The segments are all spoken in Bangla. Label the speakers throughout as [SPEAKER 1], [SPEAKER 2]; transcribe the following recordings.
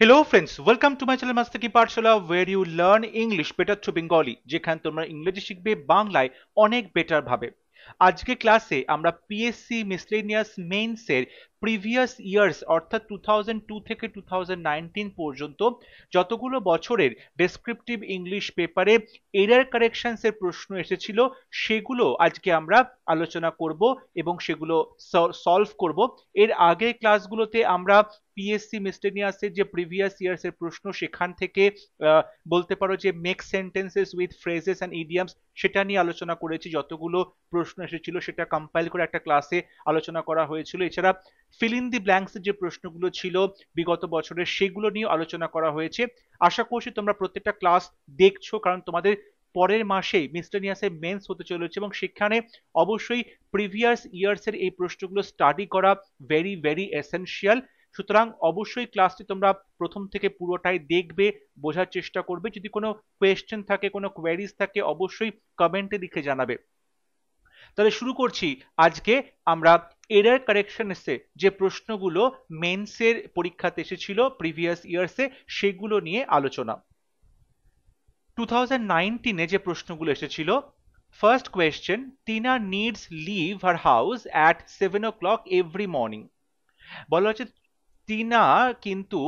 [SPEAKER 1] Hello friends, welcome to my channel Master Ki Pathshala where you learn English better through Bengali যেখানে তোমরা ইংরেজি শিখবে বাংলায় অনেক বেটার ভাবে। আজকে ক্লাসে আমরা পিএসসি মিসলেনিয়াস মেইনস এর প্রিভিয়াস ইয়ার্স অর্থাৎ 2002 থেকে 2019 পর্যন্ত যতগুলো বছরের ডেসক্রিপটিভ ইংলিশ পেপারে এরর কারেকশনস এর প্রশ্ন এসেছিল সেগুলো আজকে আমরা আলোচনা করব এবং সেগুলো সলভ করব। এর আগের ক্লাসগুলোতে আমরা পিএসসি মিসলেনিয়াসের যে প্রিভিয়াস ইয়ার্স এর প্রশ্ন সেখান থেকে বলতে পারো যে make sentences with phrases and idioms সেটা নিয়ে আলোচনা করেছি। যতগুলো প্রশ্ন এসেছিল সেটা কম্পাইল করে একটা ক্লাসে আলোচনা করা হয়েছিল। এছাড়া ফিল ইন দি ব্ল্যাঙ্কস যে প্রশ্নগুলো ছিল বিগত বছরের সেগুলো নিয়ে আলোচনা করা হয়েছে। আশা করছি তোমরা প্রত্যেকটা ক্লাস দেখছো, কারণ তোমাদের পরের মাসেই মিসলেনিয়াসের মেন্স হতে চলেছে এবং সেখানে অবশ্যই প্রিভিয়াস ইয়ার্স এর এই প্রশ্নগুলো স্টাডি করা ভেরি ভেরি এসেনশিয়াল। সুতরাং অবশ্যই ক্লাসটি তোমরা প্রথম থেকে পুরোটাই দেখবে, বোঝার চেষ্টা করবে। যদি কোনো কোয়েশ্চেন থাকে, কোনো কোয়েরিজ থাকে, অবশ্যই কমেন্টে লিখে জানাবে। তাহলে শুরু করছি। আজকে আমরা এরর কারেকশনসে যে প্রশ্নগুলো মেন্সের পরীক্ষাতে এসেছিল প্রিভিয়াস ইয়ার্সে সেগুলো নিয়ে আলোচনা। 2019 যে প্রশ্নগুলো এসেছিল, first question, Tina needs leave her house at 7 o'clock every morning. বলা হচ্ছে টিনা কিন্তু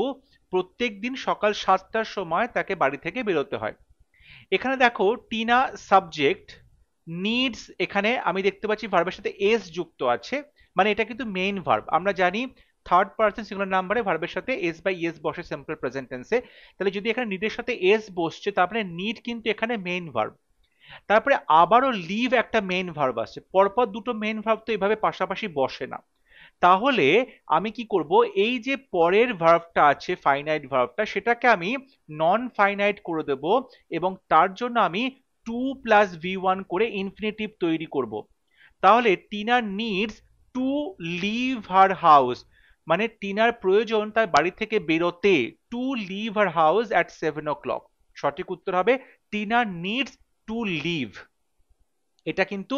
[SPEAKER 1] প্রত্যেক দিন সকাল 7টার সময় তাকে বাড়ি থেকে বেরোতে হয়। এখানে দেখো টিনা সাবজেক্ট, নিডস এখানে আমি দেখতে পাচ্ছি ভার্বের সাথে এস যুক্ত আছে, মানে এটা কিন্তু মেইন ভার্ব। আমরা জানি থার্ড পার্সন সিঙ্গুলার নাম্বারে ভার্বের সাথে এস বাই এস বসে সিম্পল প্রেজেন্ট টেন্সে। তাহলে যদি এখানে নিডের সাথে এস বসছে তারপরে নিড কিন্তু এখানে মেইন ভার্ব। তারপরে আবারও লিভ একটা মেইন ভার্ব আছে, পরপর দুটো মেইন ভার্ব তো এইভাবে পাশাপাশি বসে না। তাহলে আমি কি করব, এই যে পরের ভার্বটা আছে ফাইনাইট ভার্বটা সেটাকে আমি নন ফাইনাইট করে দেব এবং তার জন্য আমি টু প্লাস ভি ওয়ান করে ইনফিনিটিভ তৈরি করব। তাহলে Tina needs to leave her house, মানে টিনার প্রয়োজন তার বাড়ি থেকে বেরোতে, to leave her house at 7 o'clock। সঠিক উত্তর হবে টিনা নিডস টু লিভ। এটা কিন্তু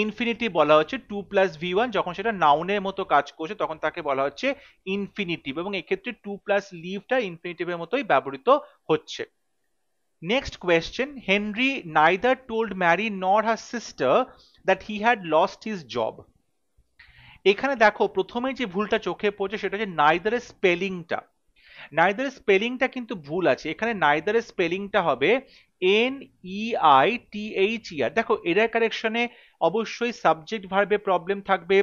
[SPEAKER 1] ইনফিনিটিভ বলা হচ্ছে, টু প্লাস ভি ওয়ান যখন সেটা নাউনের মতো কাজ করছে তখন তাকে বলা হচ্ছে ইনফিনিটিভ, এবং এক্ষেত্রে টু প্লাস লিভটা ইনফিনিটিভের মতোই ব্যবহৃত হচ্ছে। Next question, Henry neither told Mary nor her sister that he had lost his job. এখানে দেখো প্রথমেই যে ভুলটা চোখে পড়ছে সেটা হচ্ছে নাইদারের স্পেলিংটা। নাইদারের স্পেলিংটা কিন্তু ভুল আছে। এখানে নাইদারের স্পেলিংটা হবে NEITHER। দেখো এরর কারেকশনে অবশ্যই সাবজেক্ট ভার্বে প্রবলেম থাকবে,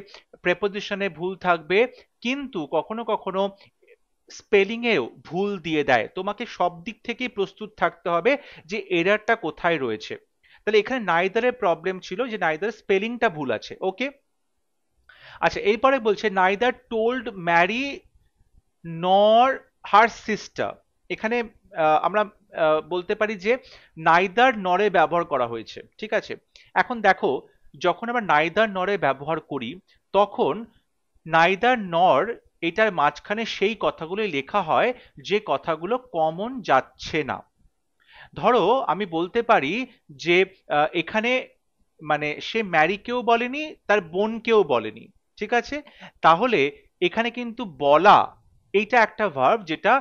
[SPEAKER 1] প্রেপোজিশনে ভুল থাকবে, কিন্তু কখনো কখনো স্পেলিং এও ভুল দিয়ে দেয়। তোমাকে সব দিক থেকেই প্রস্তুত থাকতে হবে যে এররটা কোথায় রয়েছে। তাহলে এখানে নাইদারের প্রবলেম ছিল যে নাইদার স্পেলিংটা ভুল আছে। ওকে, আচ্ছা এরপরে বলছে neither told Mary nor her sister. এখানে আমরা বলতে পারি যে নাইদার নরে ব্যবহার করা হয়েছে, ঠিক আছে। এখন দেখো যখন আমরা নাইদার নরে ব্যবহার করি তখন নাইদার নর এটার মাঝখানে সেই কথাগুলোই লেখা হয় যে কথাগুলো কমন যাচ্ছে না। ধরো আমি বলতে পারি যে এখানে মানে সে ম্যারিকেও বলেনি তার বোনকেও বলেনি, ঠিক আছে। তাহলে এখানে কিন্তু বলা এইটা একটা ভার্ব যেটা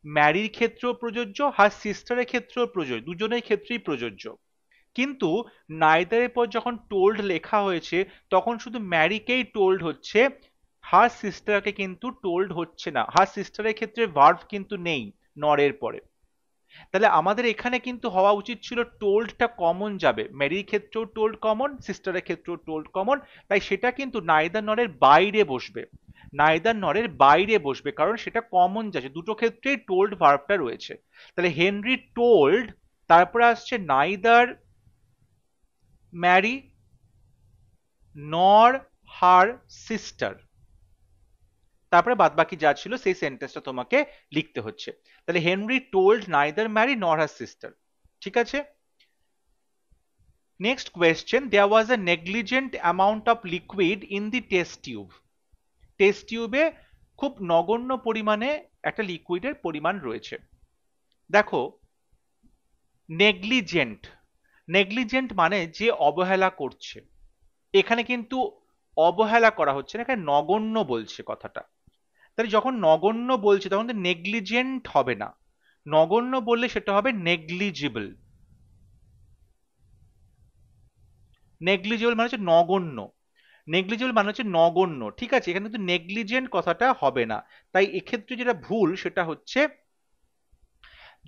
[SPEAKER 1] ম্যারির ক্ষেত্রেও প্রযোজ্য, হার সিস্টারের ক্ষেত্রেও প্রযোজ্য, দুজনের ক্ষেত্রেই প্রযোজ্য। কিন্তু নাইদারের পর যখন টোল্ড লেখা হয়েছে তখন শুধু ম্যারিকেই টোল্ড হচ্ছে, হার সিস্টারকে কিন্তু টোল্ড হচ্ছে না। হার সিস্টারের ক্ষেত্রে ভার্ব কিন্তু নেই নরের পরে। তাহলে আমাদের এখানে কিন্তু হওয়া উচিত ছিল টোল্ডটা কমন যাবে, ম্যারির ক্ষেত্রেও টোল্ড কমন, সিস্টারের ক্ষেত্রেও টোল্ড কমন, তাই সেটা কিন্তু নাইদার নরের বাইরে বসবে। নাইদার নরের বাইরে বসবে কারণ সেটা কমন যাচ্ছে, দুটো ক্ষেত্রেই টোল্ড ভার্বটা রয়েছে। তাহলে হেনরি টোল্ড, তারপরে আসছে neither Mary nor her sister, তারপরে বাদ বাকি যা ছিল সেই সেন্টেন্সটা তোমাকে লিখতে হচ্ছে। তাহলে Henry told neither Mary nor her sister, ঠিক আছে। Next question, there was a negligent amount of liquid in the test tube. Test টিউবে খুব নগণ্য পরিমাণে একটা লিকুইডের পরিমাণ রয়েছে। দেখো নেগলিজেন্ট, নেগলিজেন্ট মানে যে অবহেলা করছে। এখানে কিন্তু অবহেলা করা হচ্ছে না, এখানে নগণ্য বলছে কথাটা। তাহলে যখন নগণ্য বলছে তখন তো নেগলিজেন্ট হবে না, নগণ্য বললে সেটা হবে নেগলিজিবল। নেগলিজিবল মানে হচ্ছে নগণ্য, নেগলিজিবল মানে হচ্ছে নগণ্য, ঠিক আছে, এখানে কিন্তু নেগলিজেন্ট কথাটা হবে না। তাই এক্ষেত্রে যেটা ভুল সেটা হচ্ছে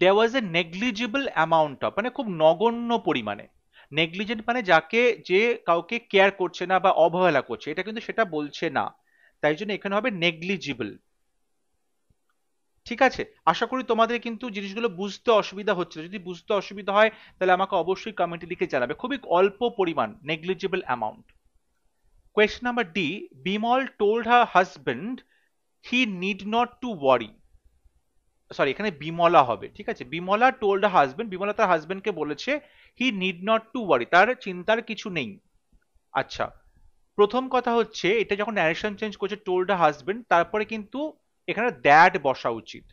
[SPEAKER 1] দেয়ার ওয়াজ এ নেগলিজিবল অ্যামাউন্ট অফ, মানে খুব নগণ্য পরিমাণে। নেগলিজেন্ট মানে যাকে, যে কাউকে কেয়ার করছে না বা অবহেলা করছে, এটা কিন্তু সেটা বলছে না, তাই জন্য এখানে হবে নেগলিজিবল। ঠিক আছে, আশা করি তোমাদের কিন্তু জিনিসগুলো বুঝতে অসুবিধা হচ্ছে না। যদি বুঝতে অসুবিধা হয় তাহলে আমাকে অবশ্যই কমেন্টে লিখে জানাবে। খুবই অল্প পরিমাণ, negligible amount. Question number D, Bimal told her husband he need not to worry, sorry এখানে বিমলা হবে, ঠিক আছে, Bimala told her husband, Bimala তার হাজবেন্ডকে বলেছে he need not to worry, তার চিন্তার কিছু নেই। আচ্ছা, প্রথম কথা হচ্ছে এটা যখন ন্যারেশন চেঞ্জ করছে টোল্ড হার হাজবেন্ড, তারপরে কিন্তু এখানে দ্যাট বসা উচিত,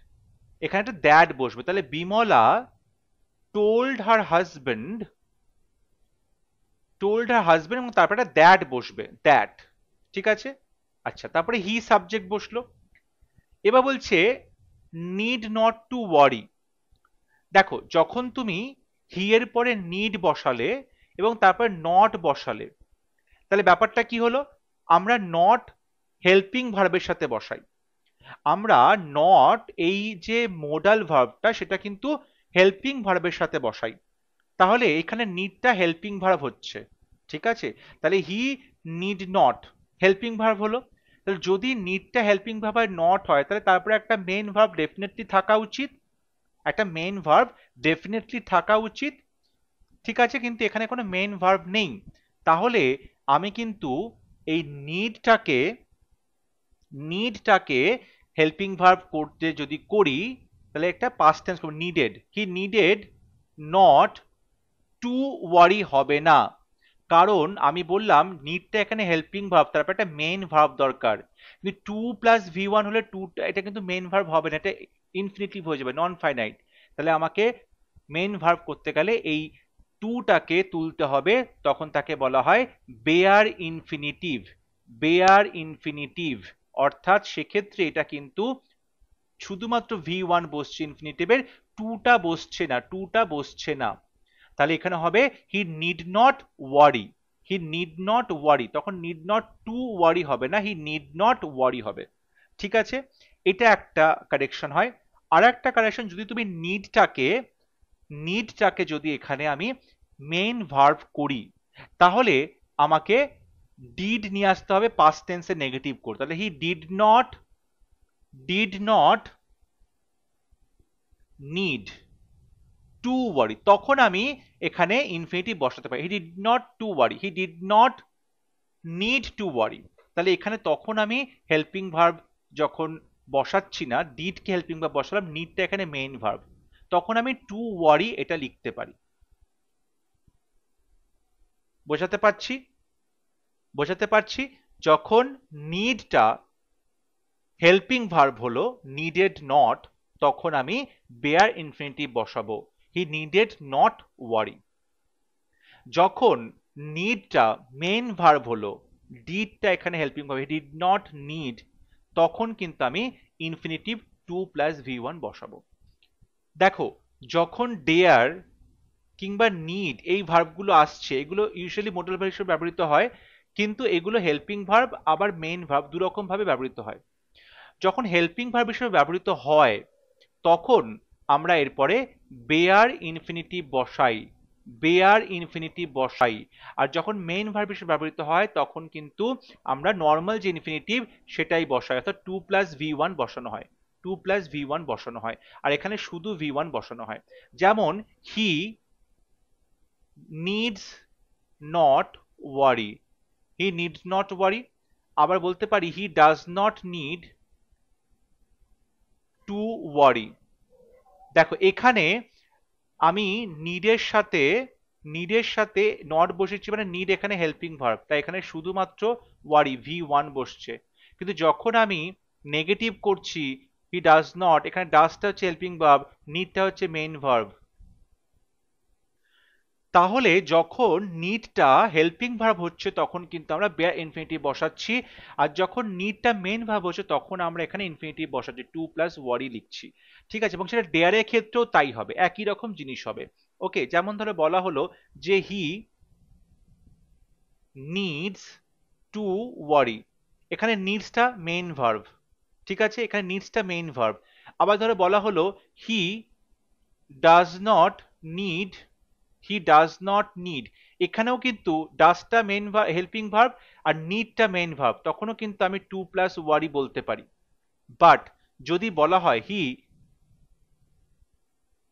[SPEAKER 1] এখানে একটা দ্যাট বসবে, তাহলে Bimala told her husband, told her husband এবং তারপরে একটা দ্যাট বসবে, দ্যাট, ঠিক আছে। আচ্ছা, তারপরে হি সাবজেক্ট বসলো। এবার বলছে নিড নট টু ওয়ারি। দেখো যখন তুমি হি এর পরে নিড বসালে এবং তারপর নট বসালে, তাহলে ব্যাপারটা কি হলো, আমরা নট হেল্পিং ভার্বের সাথে বসাই, আমরা নট এই যে মোডাল ভার্বটা সেটা কিন্তু হেল্পিং ভার্বের সাথে বসাই, তাহলে এখানে নিডটা হেল্পিং ভার্ব হচ্ছে, ঠিক আছে। তাহলে he need not helping verb হলো, তাহলে যদি নিডটা হেল্পিং ভার্ব আর নট হয় তাহলে তারপরে একটা মেইন ভার্ব ডেফিনেটলি থাকা উচিত, একটা মেইন ভার্ব ডেফিনেটলি থাকা উচিত, ঠিক আছে, কিন্তু এখানে কোনো মেইন ভার্ব নেই। তাহলে আমি কিন্তু এই নিডটাকে হেল্পিং ভার্ব করতে যদি করি তাহলে একটা পাস্ট টেন্স করব, needed, he needed not to worry হবে না, কারণ আমি বললাম নিডটা এখানে হেল্পিং ভার্ব, তারপর একটা মেইন ভার্ব দরকার, কিন্তু টু প্লাস ভি ওয়ান হলে টুটা, এটা কিন্তু মেইন ভার্ব হবে না, এটা ইনফিনিটিভ হয়ে যাবে, নন ফাইনাইট। তাহলে আমাকে মেইন ভার্ব করতে গেলে এই টুটাকে তুলতে হবে, তখন তাকে বলা হয় বেয়ার ইনফিনিটিভ, বেয়ার ইনফিনিটিভ, অর্থাৎ সেক্ষেত্রে এটা কিন্তু শুধুমাত্র ভি ওয়ান বসছে ইনফিনিটিভের, টুটা বসছে না, টুটা বসছে না। তাহলে এখানে হবে he need not worry, he need not worry, তখন নিড নট টু ওয়ারি হবে না, হি নিড নট ওয়ারি হবে, ঠিক আছে। এটা একটা কারেকশন হয়। আর একটা কারেকশন, যদি তুমি নিডটাকে যদি এখানে আমি মেইন ভার্ব করি তাহলে আমাকে ডিড নিয়ে আসতে হবে পাস্ট টেন্সে নেগেটিভ করে, তাহলে he did not need to worry, তখন আমি এখানে ইনফিনিটিভ বসাতে পারি, he did not to worry, he did not need to worry, তাহলে এখানে তখন আমি হেল্পিং ভার্ব যখন বসাচ্ছি না, ডিডকে হেল্পিং ভার্ব বসালাম, নিডটা এখানে মেইন ভার্ব, তখন আমি টু ওয়ারি এটা লিখতে পারি। বোঝাতে পারছি, বোঝাতে পারছি, যখন নিডটা হেল্পিং ভার্ব হলো নিডেড নট, তখন আমি বেয়ার ইনফিনিটিভ বসাবো, হি নিডেড নট ওয়ারি। যখন নিডটা মেইন ভার্ব হলো, ডিডটা এখানে helping verb, he did not need, তখন কিন্তু আমি infinitive to plus V one বসাবো। দেখো যখন ডেয়ার কিংবা নিড এই ভার্বগুলো আসছে, এগুলো ইউজুয়ালি মডাল ভার্ব হিসেবে ব্যবহৃত হয়, কিন্তু এগুলো হেল্পিং ভার্ব আবার মেইন ভার্ব দুরকম ভাবে ব্যবহৃত হয়। যখন হেল্পিং ভার্ব হিসেবে ব্যবহৃত হয় তখন আমরা এরপরে বেয়ার ইনফিনিটিভ বসাই, বেয়ার ইনফিনিটিভ বসাই, আর যখন মেইন ভার্ব হিসেবে ব্যবহৃত হয় তখন কিন্তু আমরা নর্মাল যে ইনফিনিটিভ সেটাই বসাই, অর্থাৎ টু প্লাস ভি ওয়ান বসানো হয়, টু প্লাস ভি ওয়ান বসানো হয়, আর এখানে শুধু ভি ওয়ান বসানো হয়। যেমন হি needs not worry, he needs not worry, আবার বলতে পারি he does not need to worry. দেখো এখানে আমি নিডের সাথে নট বসেছি, মানে নিড এখানে হেল্পিং ভার্ব, তাই এখানে শুধুমাত্র ওয়ারি ভি ওয়ান বসছে, কিন্তু যখন আমি নেগেটিভ করছি হি ডাজ নট, এখানে ডাজটা হচ্ছে হেল্পিং ভার্ব, নিডটা হচ্ছে মেইন ভার্ব। তাহলে যখন নিডটা হেল্পিং ভার্ব হচ্ছে তখন কিন্তু আমরা বেয়ার ইনফিনিটিভ বসাচ্ছি, আর যখন নিডটা মেন ভার্ব হচ্ছে তখন আমরা এখানে ইনফিনিটিভ বসাচ্ছি, টু প্লাস ওয়ারি লিখছি। ঠিক আছে, এবং সেটা ডেয়ারের ক্ষেত্রেও তাই হবে, একই রকম জিনিস হবে। ওকে, যেমন ধরে বলা হলো যে হি নিডস টু ওয়ারি, এখানে নিডসটা মেইন ভার্ব। ঠিক আছে, এখানে নিডসটা মেইন ভার্ব। আবার ধরে বলা হলো he does not need, he does not need, এখানেও কিন্তু ডাজটা মেইন হেল্পিং ভার্ব আর নিডটা মেইন ভার্ব, তখনও কিন্তু আমি টু প্লাস ওয়ারি বলতে পারি। বাট যদি বলা হয় হি,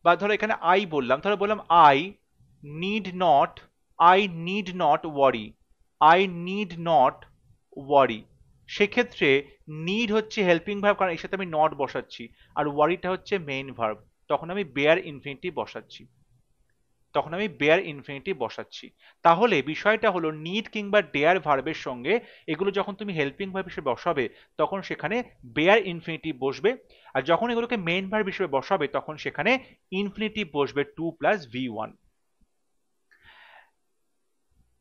[SPEAKER 1] বা ধরো এখানে আই বললাম, ধরো বললাম I need not, I need not worry, I need not worry, সেক্ষেত্রে নিড হচ্ছে হেল্পিং ভার্ব কারণ এর সাথে আমি নট বসাচ্ছি, আর ওয়ারিটা হচ্ছে মেইন ভার্ব, তখন আমি বেয়ার ইনফিনিটিভ বসাচ্ছি, তখন আমি বেয়ার ইনফিনিটিভ বসাচ্ছি। তাহলে বিষয়টা হলো নিড কিংবা ডেয়ার ভার্বের সঙ্গে এগুলো যখন তুমি হেল্পিং ভার্ব হিসেবে বসাবে তখন সেখানে বেয়ার ইনফিনিটিভ বসবে, আর যখন এগুলোকে মেইন ভার্ব হিসেবে বসাবে তখন সেখানে ইনফিনিটিভ বসবে to plus V one.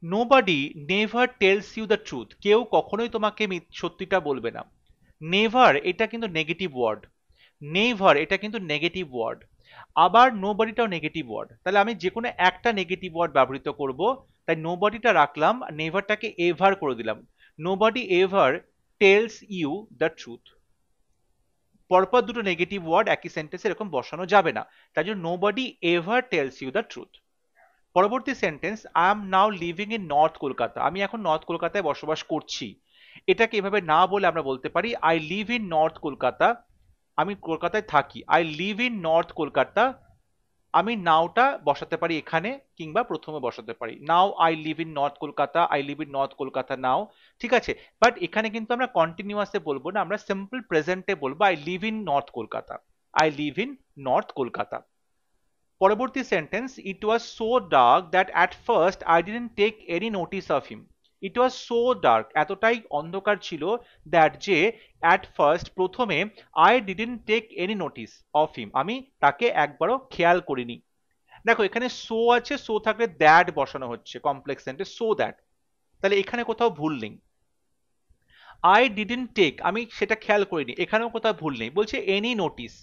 [SPEAKER 1] Nobody never tells you the truth, কেউ কখনোই তোমাকে সত্যিটা বলবে না। নেভার এটা কিন্তু নেগেটিভ ওয়ার্ড, নেভার এটা কিন্তু নেগেটিভ ওয়ার্ড, আবার নোবডিটাও নেগেটিভ ওয়ার্ড, তাহলে আমি যে কোনো একটা নেগেটিভ ওয়ার্ড ব্যবহৃত করব, তাই নোবডিটা রাখলাম, নেভারটাকে এভার করে দিলাম। Nobody ever tells you the truth, পরপর দুটো নেগেটিভ ওয়ার্ড একই সেন্টেন্সে এরকম বসানো যাবে না, তাই জন্য nobody ever tells you the truth. পরবর্তী sentence, I am now living in north Kolkata, আমি এখন নর্থ কলকাতায় বসবাস করছি, এটাকে এভাবে না বলে আমরা বলতে পারি I live in north Kolkata, আমি কলকাতায় থাকি, I live in north Kolkata, আমি নাওটা বসাতে পারি এখানে কিংবা প্রথমে বসাতে পারি, now I live in north Kolkata, I live in north Kolkata now. ঠিক আছে, বাট এখানে কিন্তু আমরা কন্টিনিউয়াসে বলবো না, আমরা সিম্পল প্রেজেন্টে বলবো I live in north Kolkata, I live in north Kolkata. পরবর্তী sentence, it was so dark that at first I didn't take any notice of him, it was so dark এতটাই অন্ধকার ছিল, দ্যাট যে অ্যাট ফার্স্ট প্রথমে I didn't take any notice of him আমি তাকে একবারও খেয়াল করিনি। দেখো এখানে সো আছে, সো থাকলে দ্যাট বসানো হচ্ছে কমপ্লেক্স সেন্টেন্স, সো দ্যাট, তাহলে এখানে কোথাও ভুল নেই। আই ডিডন্ট টেক আমি সেটা খেয়াল করিনি, এখানেও কোথাও ভুল নেই, বলছে এনি নোটিস,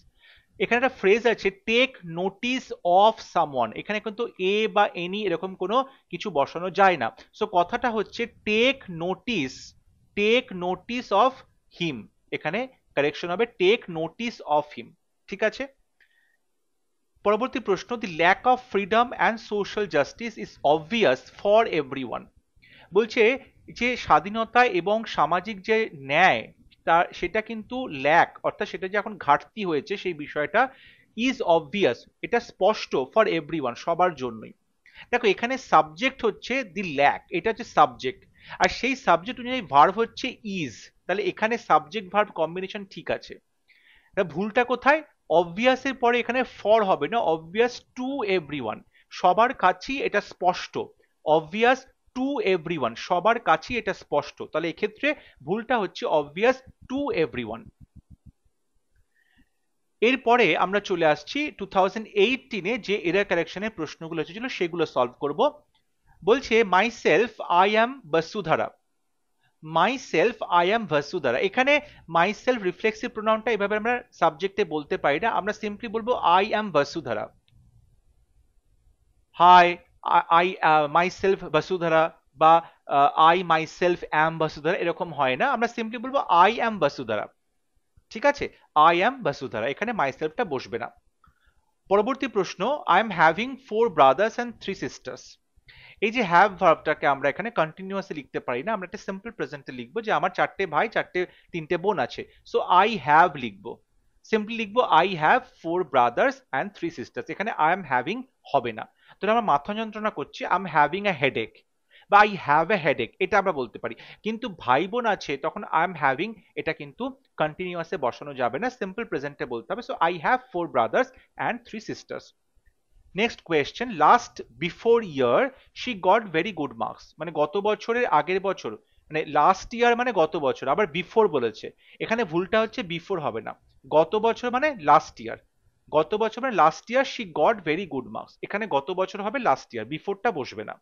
[SPEAKER 1] এখানে একটা ফ্রেজ আছে টেক নোটিস অফ সামওয়ান, এখানে কিন্তু এ বা এনি এরকম কোনো কিছু বসানো যায় না, সো কথাটা হচ্ছে take notice, take notice of him, এখানে কারেকশন হবে টেক নোটিস অফ হিম। ঠিক আছে, পরবর্তী প্রশ্ন, the lack of freedom and social justice is obvious for everyone, বলছে যে স্বাধীনতা এবং সামাজিক যে ন্যায় তা সেটা কিন্তু ল্যাক, অর্থাৎ সেটা যে এখন ঘাটতি হয়েছে সেই বিষয়টা ইজ অবভিয়াস, এটা স্পষ্ট ফর এভরিওয়ান সবার জন্যই। দেখো এখানে সাবজেক্ট হচ্ছে দি ল্যাক, এটা হচ্ছে সাবজেক্ট, আর সেই সাবজেক্ট অনুযায়ী ভার্ব হচ্ছে ইজ, তাহলে এখানে সাবজেক্ট ভার্ব কম্বিনেশন ঠিক আছে। ভুলটা কোথায়, অবভিয়াসের পরে এখানে ফর হবে না, অবভিয়াস টু এভরিওয়ান, সবার কাছেই এটা স্পষ্ট, অবভিয়াস টু এভরিওয়ান সবার কাছেই এটা স্পষ্ট, তাহলে এক্ষেত্রে ভুলটা হচ্ছে অবভিয়াস টু এভরিওয়ান। এরপরে আমরা চলে আসছি 2018-এ যে এরর কারেকশনের প্রশ্নগুলো এসেছিল সেগুলো সলভ করব। বলছে my self I am Vasudhara, my self I am Vasudhara, এখানে মাই সেলফ রিফ্লেক্সিভ প্রোনাউনটা এভাবে আমরা সাবজেক্টে বলতে পারি না, আমরা সিম্পলি বলবো I am Vasudhara, hi I my self Vasudhara, বা আই মাই সেলফ অ্যাম ভাসুধারা, এরকম হয় না, আমরা সিম্পলি বলবো আই অ্যাম ভাসুধারা। ঠিক আছে, আই অ্যাম ভাসুধারা, এখানে মাই সেলফটা বসবে না। পরবর্তী প্রশ্ন, I am having 4 brothers and 3 sisters, এই যে হ্যাভ ভার্বটাকে আমরা এখানে কন্টিনিউয়াসলি লিখতে পারি না, আমরা একটা সিম্পল প্রেজেন্টে লিখবো যে আমার 4টে ভাই 3টে বোন আছে, সো আই হ্যাভ লিখবো, সিম্পলি লিখবো I have 4 brothers and 3 sisters, এখানে আই এম হ্যাভিং হবে না। তো আমার মাথা যন্ত্রণা করছে, I am having a headache, বা আই হ্যাভ এ হেডেক, এটা আমরা বলতে পারি, কিন্তু ভাই বোন আছে তখন আই এম হ্যাভিং এটা কিন্তু কন্টিনিউয়াসে বসানো যাবে না, সিম্পল প্রেজেন্টে বলতে হবে, so I have 4 brothers and 3 sisters. Next question, last before year she got very good marks, মানে গত বছরের আগের বছর, মানে লাস্ট ইয়ার মানে গত বছর, আবার বিফোর বলেছে, এখানে ভুলটা হচ্ছে বিফোর হবে না, গত বছর মানে লাস্ট ইয়ার, গত বছর মানে last year she got very good marks, এখানে গত বছর হবে লাস্ট ইয়ার, বিফোরটা বসবে না।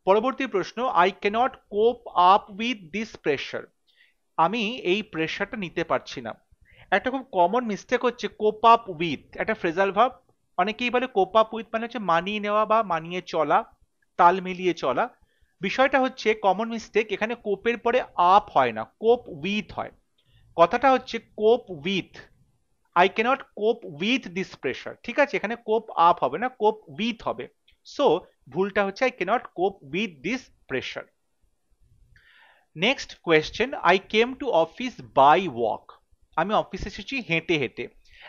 [SPEAKER 1] পরবর্তী প্রশ্ন, I can't cope up with this pressure, আমি এই প্রেশারটা নিতে পারছি না। একটা খুব কমন মিস্টেক হচ্ছে কোপ আপ উইথ, একটা ফ্রেজাল ভার্ব, অনেকেই বলে কোপ আপ উইথ মানে হচ্ছে মানিয়ে নেওয়া বা মানিয়ে চলা, তাল মিলিয়ে চলা। বিষয়টা হচ্ছে কমন মিস্টেক, এখানে কোপের পরে আপ হয় না, কোপ উইথ হয়। কথাটা হচ্ছে cope with, I can't cope with this pressure, ঠিক আছে, এখানে কোপ আপ হবে না, কোপ উইথ হবে। সো ভুলটা হচ্ছে I can't cope with this pressure. Next question, I came to office by walk, আমি অফিসে এসেছি হেঁটে হেঁটে।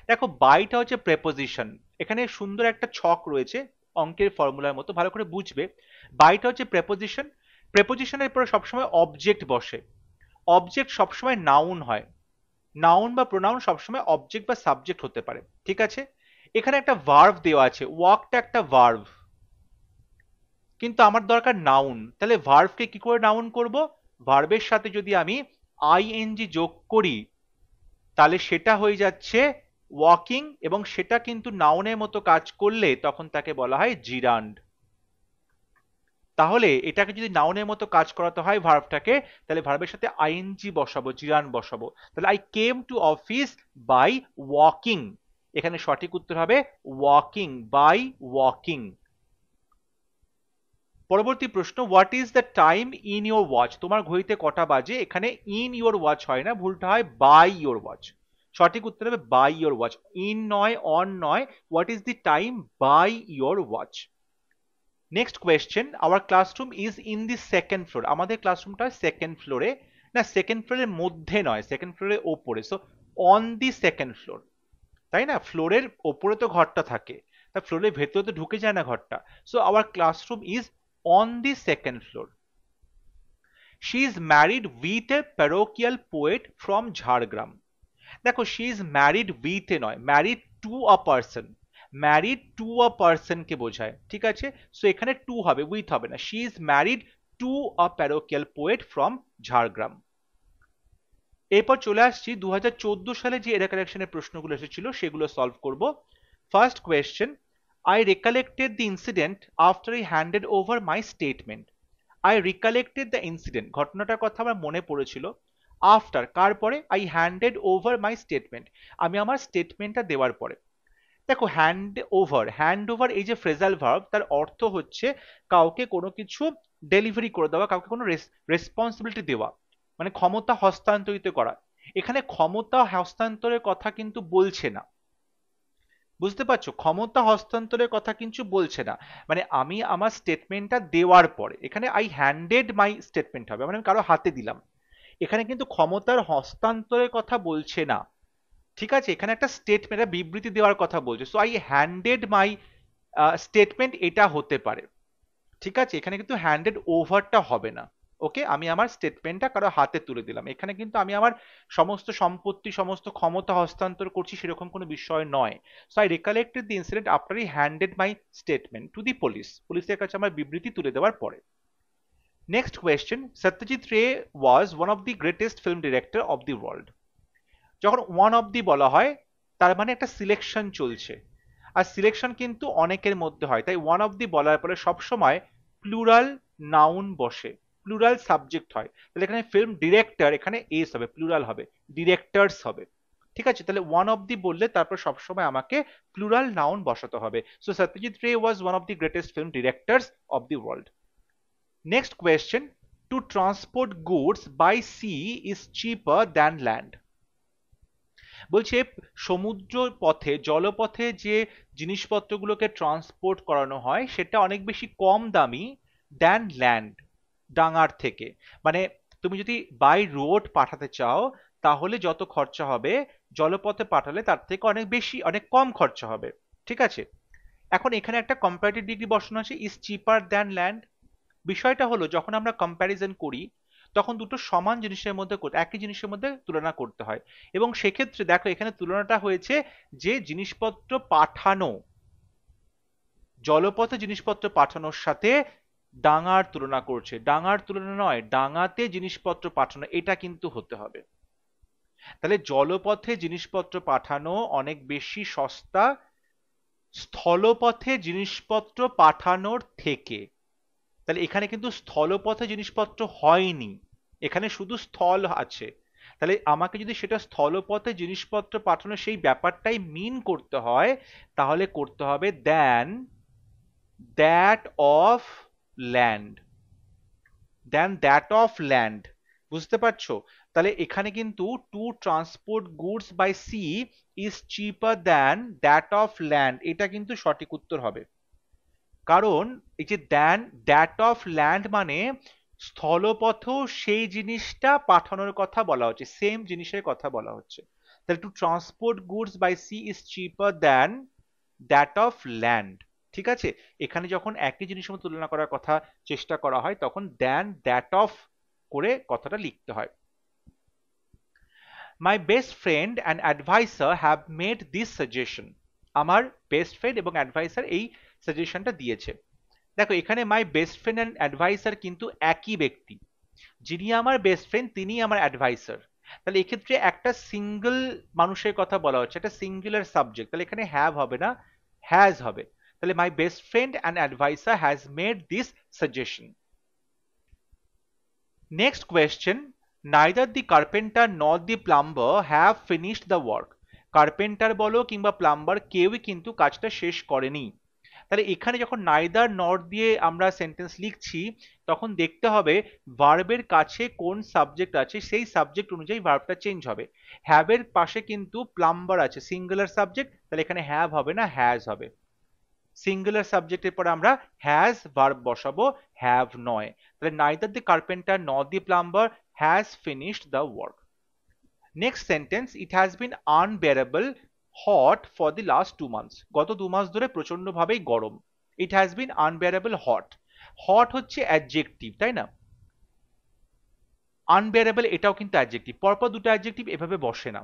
[SPEAKER 1] দেখো বাইটা হচ্ছে প্রেপোজিশন, এখানে সুন্দর একটা ছক রয়েছে অঙ্কের ফর্মুলার মতো, ভালো করে বুঝবে। বাইটা হচ্ছে প্রেপোজিশন, প্রেপোজিশনের পরে সবসময় অবজেক্ট বসে, অবজেক্ট সবসময় নাউন হয়, নাউন বা প্রোনাউন সবসময় অবজেক্ট বা সাবজেক্ট হতে পারে, ঠিক আছে। এখানে একটা ভার্ব দেওয়া আছে, ওয়াকটা একটা ভার্ব, কিন্তু আমার দরকার নাউন, তাহলে ভার্বকে কি করে নাউন করব, ভার্বের সাথে যদি আমি আইএনজি যোগ করি তাহলে সেটা হয়ে যাচ্ছে ওয়াকিং, এবং সেটা কিন্তু নাউনের মতো কাজ করলে তখন তাকে বলা হয় জিরান্ড। তাহলে এটাকে যদি নাউনের মতো কাজ করাতে হয় ভার্বটাকে, তাহলে ভার্বের সাথে আইএনজি বসাবো, জিরান বসাবো, তাহলে I came to office by walking, এখানে সঠিক উত্তর হবে ওয়াকিং, বাই ওয়াকিং। পরবর্তী প্রশ্ন, what is the time in your watch, তোমার ঘড়িতে কটা বাজে, এখানে ইন ইউর ওয়াচ হয় না, ভুলটা হয় বাই ইউর ওয়াচ, সঠিক উত্তর হবে বাই ইউর ওয়াচ, ইন নয়, অন নয়, what is the time by your watch. Next question, our classroom is in the second floor, আমাদের ক্লাসরুমটা সেকেন্ড ফ্লোরে, না সেকেন্ড ফ্লোরের মধ্যে নয়, সেকেন্ড ফ্লোরের ওপরে, so on the second floor, তাই না, ফ্লোরের ওপরে তো ঘরটা থাকে, তা ফ্লোরের ভেতরে তো ঢুকে যায় না ঘরটা, so our classroom is on the second floor. She is married with a parochial poet from Jhargram, দেখো she is married with a নয়, married to a person, married to a person কে বোঝায়, ঠিক আছে, সো এখানে টু হবে, উইথ হবে না, she is married to a parochial poet from Jhargram. এরপর চলে আসছি 2014 সালে যে এরা কালেকশনের প্রশ্নগুলো এসেছিল সেগুলো সলভ করব। First question, I recollected the incident after I handed over my statement, I recollected the incident, ঘটনাটার কথা আমার মনে পড়েছিল, আফটার কার পরে, I handed over my statement, আমি আমার স্টেটমেন্টটা দেওয়ার পরে। দেখো হ্যান্ড ওভার এই যে ফ্রেজাল ভার্ব, তার অর্থ হচ্ছে কাউকে কোনো কিছু ডেলিভারি করে দেওয়া, কাউকে কোনো রেসপন্সিবিলিটি দেওয়া, মানে ক্ষমতা হস্তান্তরিত করা। এখানে ক্ষমতা হস্তান্তরের কথা কিন্তু বলছে না, বুঝতে পারছো, ক্ষমতা হস্তান্তরের কথা কিন্তু বলছে না, মানে আমি আমার স্টেটমেন্টটা দেওয়ার পরে, এখানে আই হ্যান্ডেড মাই স্টেটমেন্ট হবে, মানে আমি কারো হাতে দিলাম, এখানে কিন্তু ক্ষমতার হস্তান্তরের কথা বলছে না, ঠিক আছে, এখানে একটা স্টেটমেন্ট বিবৃতি দেওয়ার কথা বলছে, so I handed my statement, এটা হতে পারে, ঠিক আছে, এখানে কিন্তু হ্যান্ডেড ওভারটা হবে না। ওকে, আমি আমার স্টেটমেন্টটা কারো হাতে তুলে দিলাম, এখানে কিন্তু আমি আমার সমস্ত সম্পত্তি সমস্ত ক্ষমতা হস্তান্তর করছি সেরকম কোনো বিষয় নয়। So I recollected the incident after I handed my statement to the police, পুলিশের কাছে আমার বিবৃতি তুলে দেওয়ার পরে। Next question, Satyajit Ray was one of the greatest film director of the world, যখন ওয়ান অফ দি বলা হয় তার মানে একটা সিলেকশন চলছে, আর সিলেকশন কিন্তু অনেকের মধ্যে হয়, তাই ওয়ান অফ দি বলার পরে সবসময় প্লুরাল নাউন বসে, প্লুরাল সাবজেক্ট হয়, তাহলে এখানে ফিল্ম ডিরেক্টর, এখানে এস হবে, প্লুরাল হবে, ডিরেক্টরস হবে, ঠিক আছে, তাহলে ওয়ান অফ দি বললে তারপর সবসময় আমাকে প্লুরাল নাউন বসাতে হবে। So Satyajit Ray was one of the greatest film directors of the world. Next question, to transport goods by sea is cheaper than land, বলছে সমুদ্র পথে জলপথে যে জিনিসপত্রগুলোকে ট্রান্সপোর্ট করানো হয় সেটা অনেক বেশি কম দামি দ্যান ল্যান্ড, ডাঙার থেকে, মানে তুমি যদি বাই রোড পাঠাতে চাও তাহলে যত খরচা হবে জলপথে পাঠালে তার থেকে অনেক বেশি, অনেক কম খরচা হবে, ঠিক আছে। এখন এখানে একটা কম্পারেটিভ ডিগ্রি বসানো আছে, ইজ চিপার দ্যান ল্যান্ড, বিষয়টা হলো যখন আমরা কম্প্যারিজন করি তখন দুটো সমান জিনিসের মধ্যে একই জিনিসের মধ্যে তুলনা করতে হয়, এবং সেক্ষেত্রে দেখো এখানে তুলনাটা হয়েছে যে জিনিসপত্র পাঠানো, জলপথে জিনিসপত্র পাঠানোর সাথে ডাঙার তুলনা করছে, ডাঙার তুলনা নয়, ডাঙাতে জিনিসপত্র পাঠানো, এটা কিন্তু হতে হবে। তাহলে জলপথে জিনিসপত্র পাঠানো অনেক বেশি সস্তা স্থলপথে জিনিসপত্র পাঠানোর থেকে। তাহলে এখানে কিন্তু স্থলপথে জিনিসপত্র হয়নি, এখানে শুধু স্থল আছে। তাহলে আমাকে যদি সেটা স্থলপথে জিনিসপত্র পাঠানো সেই ব্যাপারটাই মিন করতে হয়, তাহলে করতে হবে that of land, that of land. বুঝতে পারছো? তাহলে এখানে কিন্তু to transport goods by sea is cheaper than that of land, এটা কিন্তু সঠিক উত্তর হবে। কারণ এই যে দ্যাট অফ ল্যান্ড মানে স্থলপথেও সেই জিনিসটা পাঠানোর কথা বলা হচ্ছে, সেম জিনিসের কথা বলা হচ্ছে। তাহলে to transport goods by sea is cheaper than that of land. ঠিক আছে, এখানে যখন একই জিনিসের মধ্যে তুলনা করার কথা চেষ্টা করা হয় তখন দ্যাট অফ করে কথাটা লিখতে হয়। My best friend and adviser have made this suggestion. আমার বেস্ট ফ্রেন্ড এবং অ্যাডভাইসার এই সাজেশনটা দিয়েছে। দেখো এখানে my best friend and adviser কিন্তু একই ব্যক্তি, যিনি আমার বেস্ট ফ্রেন্ড তিনি আমার অ্যাডভাইসার। তাহলে এক্ষেত্রে একটা সিঙ্গেল মানুষের কথা বলা হচ্ছে, একটা সিঙ্গুলার সাবজেক্ট, তাহলে এখানে হ্যাভ হবে না, হ্যাজ হবে। তাহলে my best friend and adviser has made this suggestion. Next question, neither the carpenter not the plumber have finished the work. Carpenter বলো কিংবা প্লাম্বার কেউই কিন্তু কাজটা শেষ করেনি। তাহলে এখানে যখন নাইদার নট দিয়ে আমরা সেন্টেন্স লিখছি তখন দেখতে হবে ভার্বের কাছে কোন সাবজেক্ট আছে, সেই সাবজেক্ট অনুযায়ী ভার্বটা চেঞ্জ হবে। হ্যাভের পাশে কিন্তু প্লাম্বার আছে, সিঙ্গুলার সাবজেক্ট, তাহলে এখানে হ্যাভ হবে না, হ্যাজ হবে। সিঙ্গুলার সাবজেক্টের পরে আমরা হ্যাজ ভার্ব বসাবো, হ্যাভ নয়। তাহলে neither the carpenter not the plumber has finished the work. Next sentence, it has bin unbearable hot for the last 2 months। গত 2 মাস ধরে প্রচন্ড ভাবেই গরম। ইট has bin unbearable hot, hot হচ্ছে অ্যাডজেক্টিভ তাই না, আনবেয়ারেবল এটাও কিন্তু অ্যাডজেক্টিভ। পরপর দুটো অ্যাডজেক্টিভ এভাবে বসে না,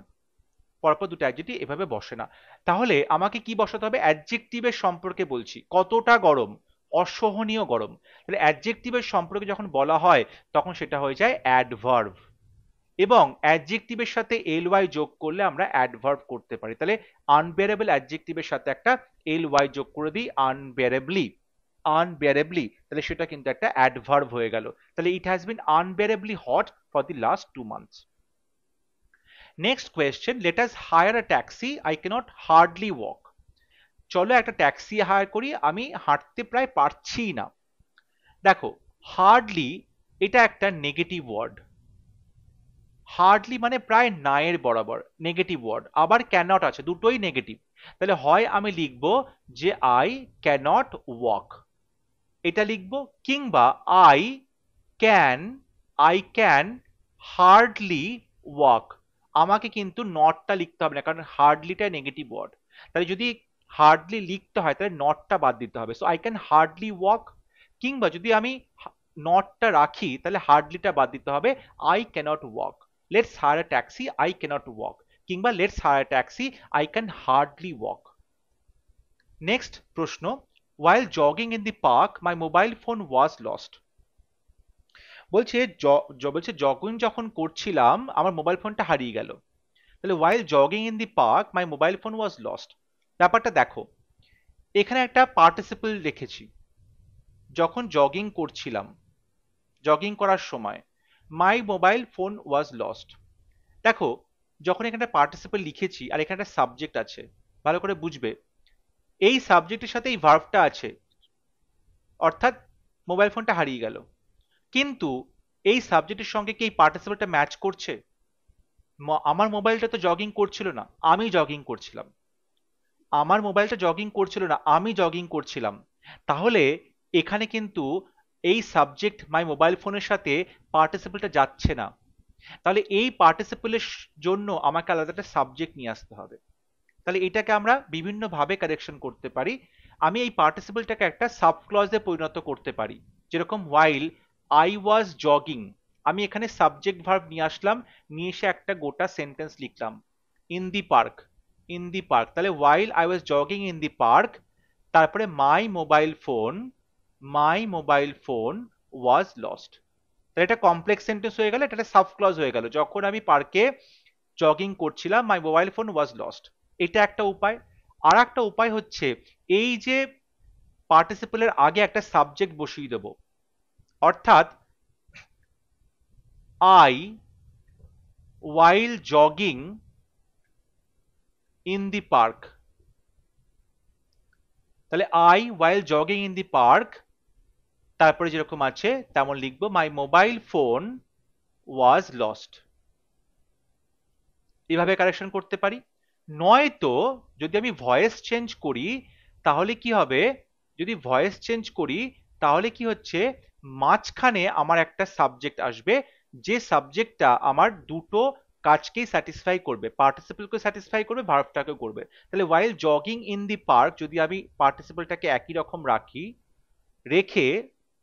[SPEAKER 1] পরপর দুটো অ্যাডজেক্টিভ এভাবে বসে না। তাহলে আমাকে কি বসাতে হবে, অ্যাডজেক্টিভের সম্পর্কে বলছি, কতটা গরম, অসহনীয় গরম। তাহলে অ্যাডজেক্টিভের সম্পর্কে যখন বলা হয় তখন সেটা হয়ে যায় অ্যাডভার্ব, এবং অ্যাডজেক্টিভের সাথে এল ওয়াই যোগ করলে আমরা অ্যাডভার্ব করতে পারি। তাহলে আনবেয়ারেবল অ্যাডজেক্টিভের সাথে একটা এল ওয়াই যোগ করে দিই, আনবেয়ারেবলি, আনবেয়ারেবলি, তাহলে সেটা কিন্তু একটা অ্যাডভার্ব হয়ে গেল। তাহলে it has been unbearably hot for the last 2 months। Next question, let us hire a taxi, I can't hardly walk. চলো একটা ট্যাক্সি হায়ার করি, আমি হাঁটতে প্রায় পারছি না। দেখো হার্ডলি এটা একটা নেগেটিভ ওয়ার্ড, হার্ডলি মানে প্রায় নায়ের বরাবর, নেগেটিভ ওয়ার্ড। আবার ক্যানট আছে, দুটোই নেগেটিভ। তাহলে হয় আমি লিখব যে আই ক্যানট ওয়াক, এটা লিখব, কিংবা আই ক্যান হার্ডলি ওয়াক। আমাকে কিন্তু নটটা লিখতে হবে না, কারণ হার্ডলিটা নেগেটিভ ওয়ার্ড। তাহলে যদি হার্ডলি লিখতে হয় তাহলে নটটা বাদ দিতে হবে। So I can hardly walk, কিংবা যদি আমি নটটা রাখি তাহলে হার্ডলিটা বাদ দিতে হবে, I can't walk. Let's hire a taxi, I can't walk, কিংবা let's hire a taxi, I can hardly walk. Next প্রশ্ন, while jogging in the park my mobile phone was lost। বলছে জগিং যখন করছিলাম আমার মোবাইল ফোনটা হারিয়ে গেল। তাহলে while jogging in the park my mobile phone was lost, ব্যাপারটা দেখো এখানে একটা পার্টিসিপল রেখেছি, যখন জগিং করছিলাম, জগিং করার সময় my mobile phone was lost. দেখো যখন এখানে পার্টিসিপল লিখেছি আর এখানে একটা সাবজেক্ট আছে, ভালো করে বুঝবে, এই সাবজেক্টের সাথে এই ভার্বটা আছে, অর্থাৎ মোবাইল ফোনটা হারিয়ে গেল। কিন্তু এই সাবজেক্টের সঙ্গে কি এই পার্টিসিপলটা ম্যাচ করছে? আমার মোবাইলটা তো জগিং করছিল না, আমি জগিং করছিলাম। আমার মোবাইলটা জগিং করছিল না, আমি জগিং করছিলাম। তাহলে এখানে কিন্তু এই সাবজেক্ট মাই মোবাইল ফোনের সাথে পার্টিসিপলটা যাচ্ছে না। তাহলে এই পার্টিসিপলের জন্য আমাকে আলাদা একটা সাবজেক্ট নিয়ে আসতে হবে। তাহলে এটাকে আমরা বিভিন্ন ভাবে কারেকশন করতে পারি। আমি এই পার্টিসিপলটাকে একটা সাবক্লজে পরিণত করতে পারি, যেরকম while I was jogging, আমি এখানে সাবজেক্ট ভার্ব নিয়ে আসলাম, নিয়ে এসে একটা গোটা সেন্টেন্স লিখলাম, in the park, in the park. তাহলে while I was jogging in the park, তারপরে my mobile phone was lost। তাহলে এটা কমপ্লেক্স সেন্টেন্স হয়ে গেল, এটা একটা সাবক্লজ হয়ে গেল। যখন আমি পার্কে জগিং করছিলাম, my mobile phone was lost. এটা একটা উপায়। আর একটা উপায় হচ্ছে এই যে পার্টিসিপেলের আগে একটা সাবজেক্ট বসিয়ে দেব, অর্থাৎ I while jogging in the park। তাহলে I while jogging in the park, তারপরে যেরকম আছে তেমন লিখবো my mobile phone was lost. এভাবে কারেকশন করতে পারি। নয়তো যদি আমি ভয়েস চেঞ্জ করি তাহলে কি হবে, যদি ভয়েস চেঞ্জ করি তাহলে কি হচ্ছে, মাঝখানে আমার একটা সাবজেক্ট আসবে, যে সাবজেক্টটা আমার দুটো কাজকেই স্যাটিসফাই করবে, পার্টিসিপলকে স্যাটিসফাই করবে, ভার্বটাকে করবে। তাহলে ওয়াইল জগিং ইন দি পার্ক যদি আমি পার্টিসিপলটাকে একই রকম রাখি, রেখে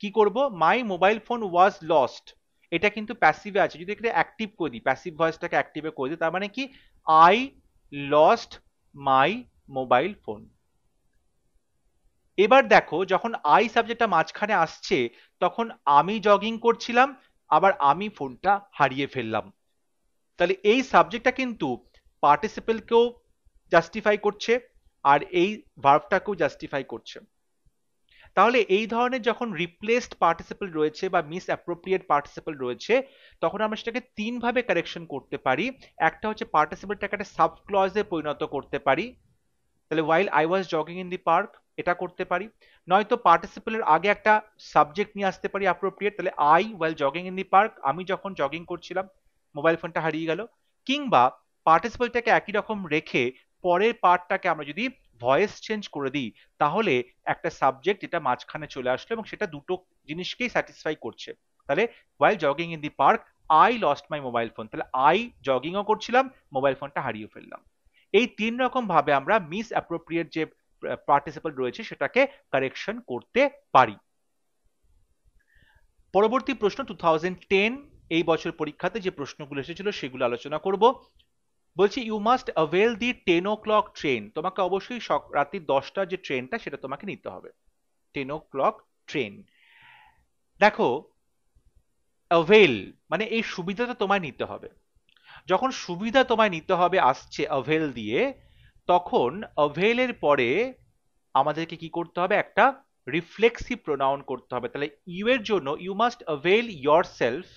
[SPEAKER 1] কি করব, my mobile phone was lost, এটা কিন্তু প্যাসিভে আছে, যদি এটা অ্যাক্টিভ করে দিই, প্যাসিভ ভয়েসটাকে অ্যাক্টিভে করে দিই, তার মানে কি I lost my mobile phone. এবার দেখো যখন আই সাবজেক্টটা মাঝখানে আসছে তখন আমি জগিং করছিলাম, আবার আমি ফোনটা হারিয়ে ফেললাম। তাহলে এই সাবজেক্টটা কিন্তু পার্টিসিপেলকেও জাস্টিফাই করছে আর এই ভার্বটাকেও জাস্টিফাই করছে। তাহলে এই ধরনের যখন রিপ্লেসড পার্টিসিপল রয়েছে বা মিস অ্যাপ্রোপ্রিয়েট পার্টিসিপল রয়েছে তখন আমরা সেটাকে তিন ভাবে কারেকশন করতে পারি। একটা হচ্ছে পার্টিসিপলটাকে একটা সাব ক্লজে পরিণত করতে পারি, তাহলে while I was jogging in the park এটা করতে পারি। নয়তো পার্টিসিপলের আগে একটা সাবজেক্ট নিয়ে আসতে পারি অ্যাপ্রোপ্রিয়েট, তাহলে I while jogging in the park, আমি যখন জগিং করছিলাম মোবাইল ফোনটা হারিয়ে গেল। কিংবা পার্টিসিপলটাকে একই রকম রেখে পরের পার্টটাকে আমরা যদি ভয়েস চেঞ্জ করে দিই তাহলে একটা সাবজেক্ট এটা মাঝখানে চলে আসলো এবং সেটা দুটো জিনিসকেই স্যাটিসফাই করছে। তাহলে while jogging in the park I lost my mobile phone, তাহলে I জগিংও করছিলাম, মোবাইল ফোনটা হারিয়ে ফেললাম। এই তিন রকম ভাবে আমরা মিস অ্যাপ্রোপ্রিয়েট যে পার্টিসিপল রয়েছে সেটাকে কারেকশন করতে পারি। পরবর্তী প্রশ্ন 2010 এই বছর পরীক্ষাতে যে প্রশ্নগুলো এসেছিল সেগুলো আলোচনা করব। বলছি you must avail the 10 o'clock train, তোমাকে অবশ্যই রাত্রি 10টার যে ট্রেনটা সেটা তোমাকে নিতে হবে, 10 o'clock ট্রেন। দেখো অ্যাভেল মানে এই সুবিধাটা তোমায় নিতে হবে। যখন সুবিধা তোমায় নিতে হবে আসছে অ্যাভেল দিয়ে, তখন অ্যাভেলের পরে আমাদেরকে কি করতে হবে, একটা রিফ্লেক্সিভ প্রোনাউন করতে হবে। তাহলে ইউ এর জন্য you must avail yourself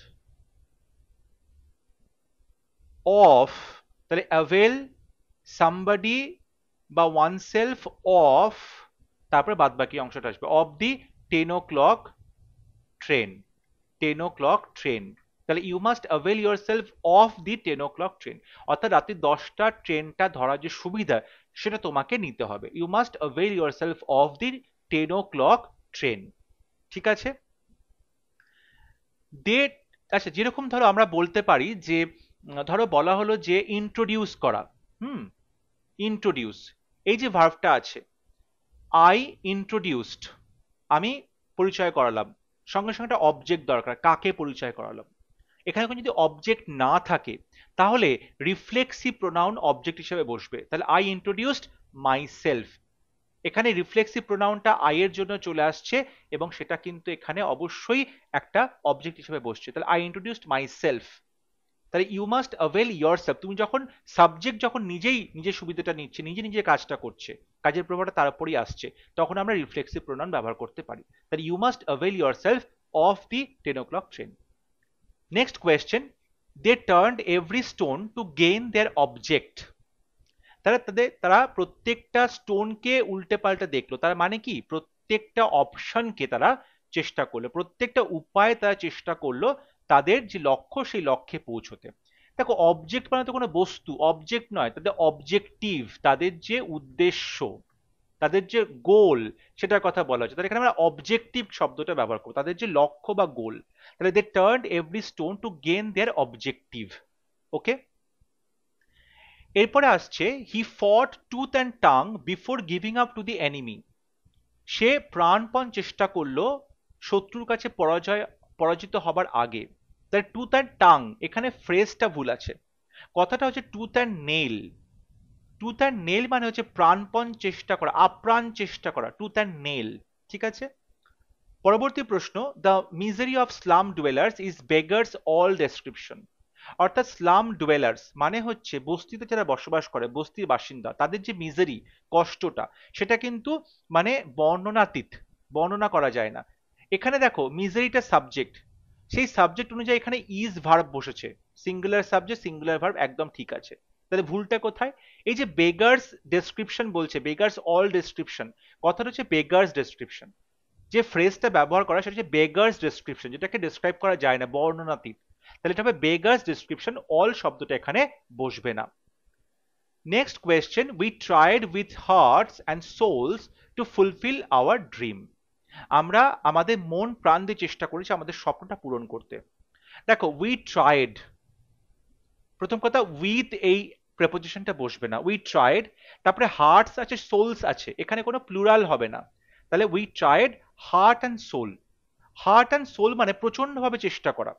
[SPEAKER 1] of, তাহলে অ্যাভেল সামবডি বা ওয়ানসেলফ অফ, তারপরে বাদ বাকি অংশটা আসবে of the 10 o'clock train, 10 o'clock train. তাহলে you must avail yourself of the 10 o'clock train, অর্থাৎ রাত্রি 10টা ট্রেনটা ধরার যে সুবিধা সেটা তোমাকে নিতে হবে। You must avail yourself of the 10 o'clock train. ঠিক আছে। ডেট, আচ্ছা যেরকম ধরো আমরা বলতে পারি যে ধরো বলা হলো যে ইন্ট্রোডিউস করা, ইন্ট্রোডিউস, এই যে ভার্বটা আছে আই ইন্ট্রোডিউসড, আমি পরিচয় করালাম, সঙ্গে সঙ্গে একটা অবজেক্ট দরকার, কাকে পরিচয় করালাম। এখানে যদি অবজেক্ট না থাকে তাহলে রিফ্লেক্সিভ প্রোনাউন অবজেক্ট হিসেবে বসবে। তাহলে আই ইন্ট্রোডিউসড মাই সেলফ, এখানে রিফ্লেক্সিভ প্রোনাউনটা আই এর জন্য চলে আসছে এবং সেটা কিন্তু এখানে অবশ্যই একটা অবজেক্ট হিসেবে বসছে। তাহলে আই ইন্ট্রোডিউসড মাই সেলফ। তাহলে ইউ মাস্ট অ্যাভেল ইয়োরসেলফ, তুমি যখন সাবজেক্ট যখন নিজেই নিজের সুবিধাটা নিচ্ছে, নিজে নিজে কাজটা করছে, কাজের প্রভাবটা তার উপরই আসছে, তখন আমরা রিফ্লেক্সিভ প্রোনাউন ব্যবহার করতে পারি। তাহলে you must avail yourself of the 10 o'clock train. Next question, they turned every stone to gain their object, তারা প্রত্যেকটা স্টোনকে উল্টে পাল্টে দেখলো, তার মানে কি প্রত্যেকটা অপশনকে তারা চেষ্টা করলো, প্রত্যেকটা উপায়ে তারা চেষ্টা করলো তাদের যে লক্ষ্য সেই লক্ষ্যে পৌঁছতে। দেখো অবজেক্ট মানে তো কোনো বস্তু, অবজেক্ট নয়, তাদের অবজেক্টিভ, তাদের যে উদ্দেশ্য, তাদের যে গোল সেটার কথা বলা হচ্ছে। তাহলে এখানে আমরা অবজেক্টিভ শব্দটা ব্যবহার করবো, তাদের যে লক্ষ্য বা গোল। তাহলে they turned every stone to gain their objective. Okay, এরপরে আসছে he fought tooth and tongue before giving up to the enemy, সে প্রাণপণ চেষ্টা করলো শত্রুর কাছে পরাজিত হবার আগে। তার টুথ অ্যান্ড টাং, এখানে ফ্রেজটা ভুল আছে, কথাটা হচ্ছে tooth and nail. Tooth and nail মানে হচ্ছে প্রাণপণ চেষ্টা করা, আপ্রাণ চেষ্টা করা, টুথ অ্যান্ড নেল। ঠিক আছে। পরবর্তী প্রশ্ন, the misery of slum dwellers is beggars all description, অর্থাৎ স্লাম ডুয়েলার্স মানে হচ্ছে বস্তিতে যারা বসবাস করে, বস্তির বাসিন্দা, তাদের যে মিজারি, কষ্টটা, সেটা কিন্তু মানে বর্ণনাতীত, বর্ণনা করা যায় না। এখানে দেখো মিজারিটা সাবজেক্ট, সেই সাবজেক্ট অনুযায়ী এখানে ইজ ভার্ব বসেছে, সিঙ্গুলার সাবজেক্ট সিঙ্গুলার ভার্ব, একদম ঠিক আছে। তাহলে ভুলটা কোথায়? এই যে বেগার্স ডেসক্রিপশন বলছে, বেগার্স অল ডেসক্রিপশন, কথাটা হচ্ছে বেগার্স ডেসক্রিপশন, যে ফ্রেজটা ব্যবহার করা সেটা হচ্ছে বেগার্স ডেসক্রিপশন, যেটাকে ডেসক্রাইব করা যায় না, বর্ণনাতীত। তাহলে এটা হবে বেগার্স ডেসক্রিপশন, অল শব্দটা এখানে বসবে না। Next question, we tried with hearts and souls to fulfil our dream. আমরা আমাদের মন প্রাণ দিয়ে চেষ্টা করেছি আমাদের স্বপ্নটা পূরণ করতে। দেখো উই ট্রাইড, প্রথম কথা উইথ এই প্রেপোজিশনটা বসবে না, উই ট্রাইড, তারপরে হার্টস আছে সোলস আছে, এখানে কোনো প্লুরাল হবে না। তাহলে we tried heart and soul, heart and soul মানে প্রচন্ডভাবে চেষ্টা করা।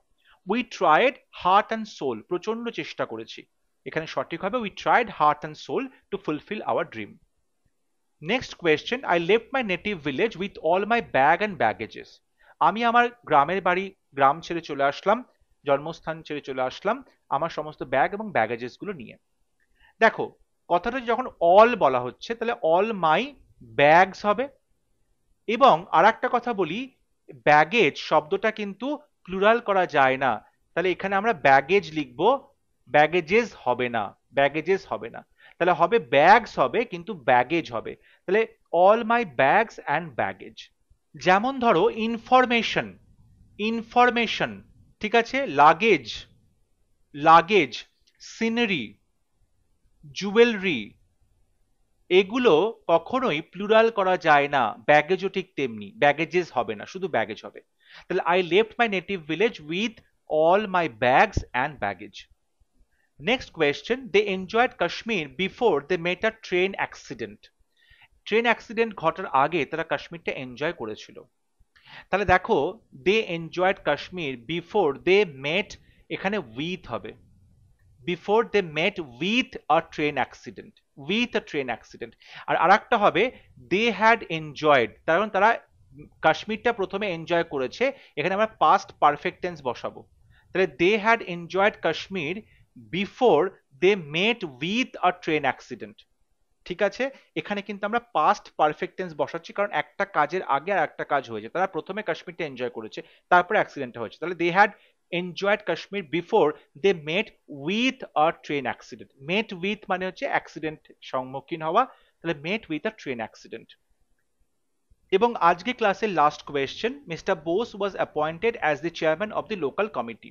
[SPEAKER 1] We tried heart and soul, প্রচন্ড চেষ্টা করেছি। এখানে সঠিক হবে we tried heart and soul to fulfil our dream. Next question, I left my native village with all my bag and baggages. আমি আমার গ্রামের বাড়ি, গ্রাম ছেড়ে চলে আসলাম, জন্মস্থান ছেড়ে চলে আসলাম আমার সমস্ত ব্যাগ এবং ব্যাগেজেস গুলো নিয়ে। দেখো কথাটা যখন অল বলা হচ্ছে তাহলে অল মাই ব্যাগস হবে। এবং আর একটা কথা বলি, ব্যাগেজ শব্দটা কিন্তু প্লুরাল করা যায় না, তাহলে এখানে আমরা ব্যাগেজ লিখবো, ব্যাগেজেস হবে না, ব্যাগেজেস হবে না, তাহলে হবে ব্যাগস হবে কিন্তু ব্যাগেজ হবে। তাহলে all my bags and baggage. যেমন ধরো ইনফরমেশন, ইনফরমেশন, ঠিক আছে, লাগেজ, লাগেজ, সিনারি, জুয়েলারি, এগুলো কখনোই প্লুরাল করা যায় না, ব্যাগেজও ঠিক তেমনি, ব্যাগেজেস হবে না, শুধু ব্যাগেজ হবে। তাহলে I left my native village with all my bags and baggage. Next question, they enjoyed Kashmir before they met a train accident. Train accident ঘটার আগে তারা কাশ্মীরটা এনজয় করেছিল। তাহলে দেখো they enjoyed Kashmir before they met, এখানে উইথ হবে, before they met with a train accident, with a train accident. আর আরেকটা হবে দে হ্যাড এনজয়েড, কারণ তারা কাশ্মীরটা প্রথমে এনজয় করেছে, এখানে আমরা পাস্ট পারফেক্ট টেন্স বসাবো। তাহলে they had enjoyed Kashmir before they met with a train accident. ঠিক আছে, এখানে কিন্তু আমরা পাস্ট পারফেক্ট টেন্স বসাচ্ছি, কারণ একটা কাজের আগে আর একটা কাজ হয়েছে, তারা প্রথমে কাশ্মীরটা এনজয় করেছে, তারপরে অ্যাক্সিডেন্টটা হয়েছে। তাহলে they had enjoyed Kashmir before they met with a train accident. Met with মানে হচ্ছে অ্যাক্সিডেন্ট সম্মুখীন হওয়া, তাহলে met with a train accident. এবং আজকে ক্লাসের last question, mister Bose was appointed as the chairman of the local committee.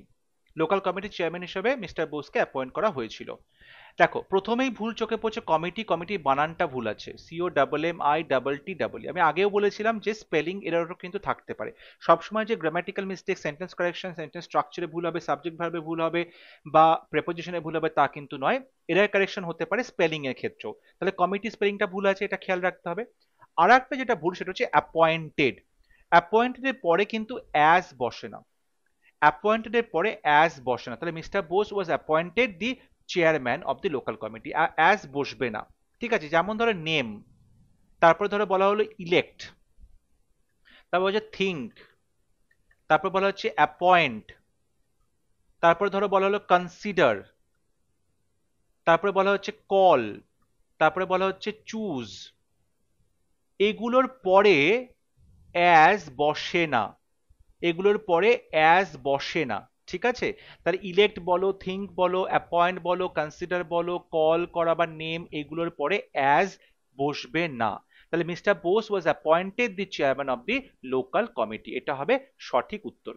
[SPEAKER 1] Local কমিটির চেয়ারম্যান হিসেবে মিস্টার বোসকে অ্যাপয়েন্ট করা হয়েছিল। দেখো প্রথমেই ভুল চোখে পড়ছে কমিটি, কমিটির বানানটা ভুল আছে, C O double M I double T double. আমি আগেও বলেছিলাম যে স্পেলিং এররও কিন্তু থাকতে পারে। সবসময় যে grammatical mistake, sentence correction, sentence স্ট্রাকচারে ভুল হবে, সাবজেক্ট ভার্বে ভুল হবে বা প্রেপোজিশনে ভুল হবে তা কিন্তু নয়, এরর কারেকশন হতে পারে স্পেলিং এর ক্ষেত্রেও। তাহলে কমিটি স্পেলিংটা ভুল আছে, এটা খেয়াল রাখতে হবে। আর একটা যেটা ভুল সেটা হচ্ছে অ্যাপয়েন্টেড, অ্যাপয়েন্টেড এর পরে কিন্তু অ্যাজ বসে না, অ্যাপয়েন্টেড এর পরে অ্যাজ বসে না। তাহলে mister Bose was appointed the chairman of the local committee, as বসবে না। ঠিক আছে, যেমন ধরো নেম, তারপর ধরো বলা হলো ইলেক্ট, তারপর হচ্ছে থিঙ্ক, তারপর বলা হচ্ছে অ্যাপয়েন্ট, তারপর ধরো বলা হলো কনসিডার, তারপরে বলা হচ্ছে কল, তারপরে বলা হচ্ছে চুজ। এগুলোর পরে অ্যাজ বসে না, এগুলোর পরে অ্যাজ বসে না। ঠিক আছে, তাহলে ইলেক্ট বলো, থিঙ্ক বলো, অ্যাপয়েন্ট বলো, কনসিডার বলো, কল করা বা নেম, এগুলোর পরে অ্যাজ বসবে না। তাহলে mister Bose was appointed the chairman of the local committee, এটা হবে সঠিক উত্তর।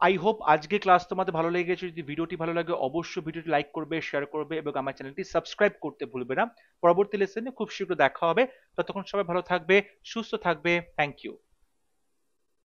[SPEAKER 1] আই হোপ আজকে ক্লাস তোমাদের ভালো লেগেছে। যদি ভিডিওটি ভালো লাগে অবশ্যই ভিডিওটি লাইক করবে, শেয়ার করবে এবং আমার চ্যানেলটি সাবস্ক্রাইব করতে ভুলবে না। পরবর্তী লেসনে খুব শীঘ্র দেখা হবে, ততক্ষণ সবাই ভালো থাকবে, সুস্থ থাকবে। Thank you.